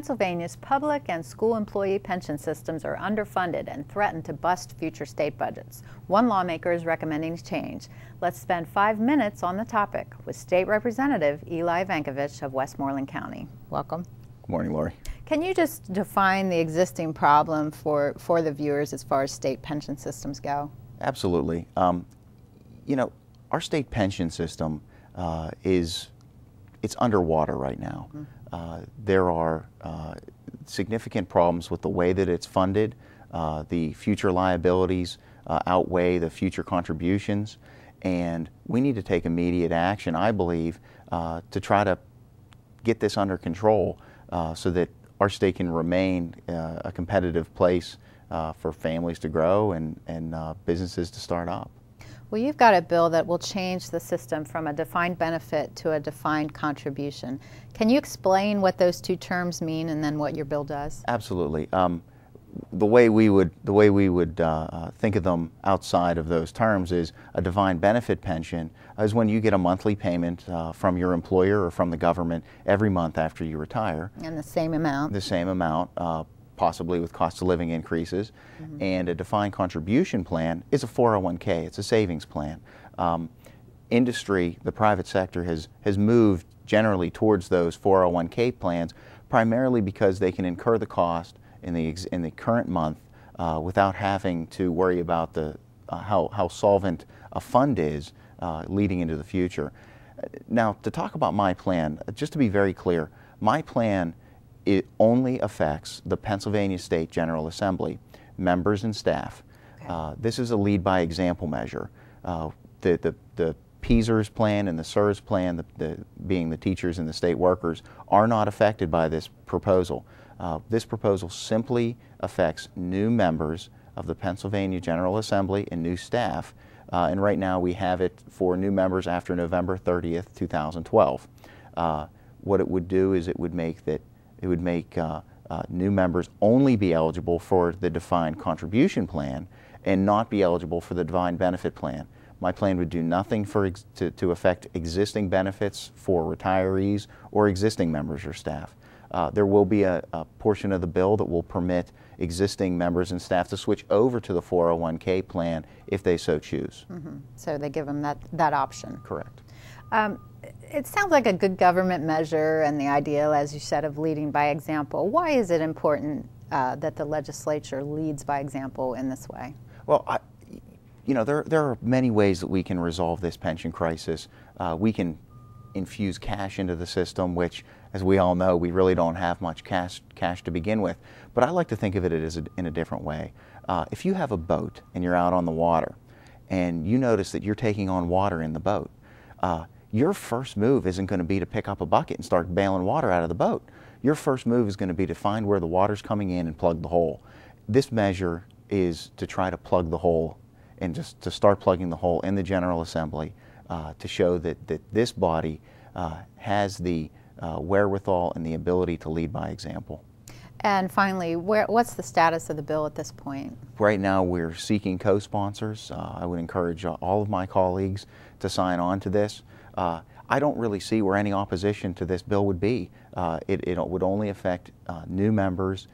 Pennsylvania's public and school employee pension systems are underfunded and threaten to bust future state budgets. One lawmaker is recommending change. Let's spend 5 minutes on the topic with State Representative Eli Evankovich of Westmoreland County. Welcome. Good morning, Lori. Can you just define the existing problem for the viewers as far as state pension systems go? Absolutely. You know, our state pension system it's underwater right now. There are significant problems with the way that it's funded. The future liabilities outweigh the future contributions, and we need to take immediate action, I believe, to try to get this under control so that our state can remain a competitive place for families to grow and businesses to start up. Well, you've got a bill that will change the system from a defined benefit to a defined contribution. Can you explain what those two terms mean and then what your bill does? Absolutely. The way we would think of them outside of those terms is a defined benefit pension is when you get a monthly payment from your employer or from the government every month after you retire. And the same amount? The same amount. Possibly with cost of living increases. And a defined contribution plan is a 401k. It's a savings plan. Industry, the private sector, has moved generally towards those 401k plans primarily because they can incur the cost in the current month without having to worry about the how solvent a fund is leading into the future. Now, to talk about my plan, just to be very clear, my plan it only affects the Pennsylvania State General Assembly, members and staff. Okay. This is a lead by example measure. The PSERS plan and the SERS plan, being the teachers and the state workers, are not affected by this proposal. This proposal simply affects new members of the Pennsylvania General Assembly and new staff. And right now we have it for new members after November 30th, 2012. What it would do is it would make new members only be eligible for the defined contribution plan and not be eligible for the defined benefit plan. My plan would do nothing to affect existing benefits for retirees or existing members or staff. There will be a portion of the bill that will permit existing members and staff to switch over to the 401k plan if they so choose. So they give them that option. Correct. It sounds like a good government measure and the idea, as you said, of leading by example. Why is it important that the legislature leads by example in this way? Well, you know, there are many ways that we can resolve this pension crisis. We can infuse cash into the system, which, as we all know, we really don't have much cash to begin with. But I like to think of it as in a different way. If you have a boat and you're out on the water and you notice that you're taking on water in the boat, your first move isn't going to be to pick up a bucket and start bailing water out of the boat. Your first move is going to be to find where the water's coming in and plug the hole. This measure is to try to plug the hole and just to start plugging the hole in the General Assembly to show that this body has the wherewithal and the ability to lead by example. And finally, what's the status of the bill at this point? Right now we're seeking co-sponsors. I would encourage all of my colleagues to sign on to this. I don't really see where any opposition to this bill would be. It would only affect new members,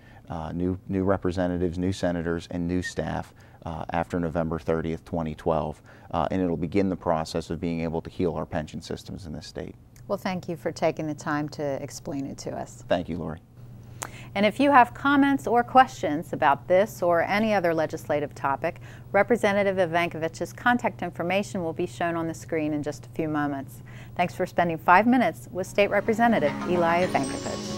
new representatives, new senators, and new staff after November 30th, 2012. And it'll begin the process of being able to heal our pension systems in this state. Well, thank you for taking the time to explain it to us. Thank you, Lori. And if you have comments or questions about this or any other legislative topic, Representative Evankovich's contact information will be shown on the screen in just a few moments. Thanks for spending 5 minutes with State Representative Eli Evankovich.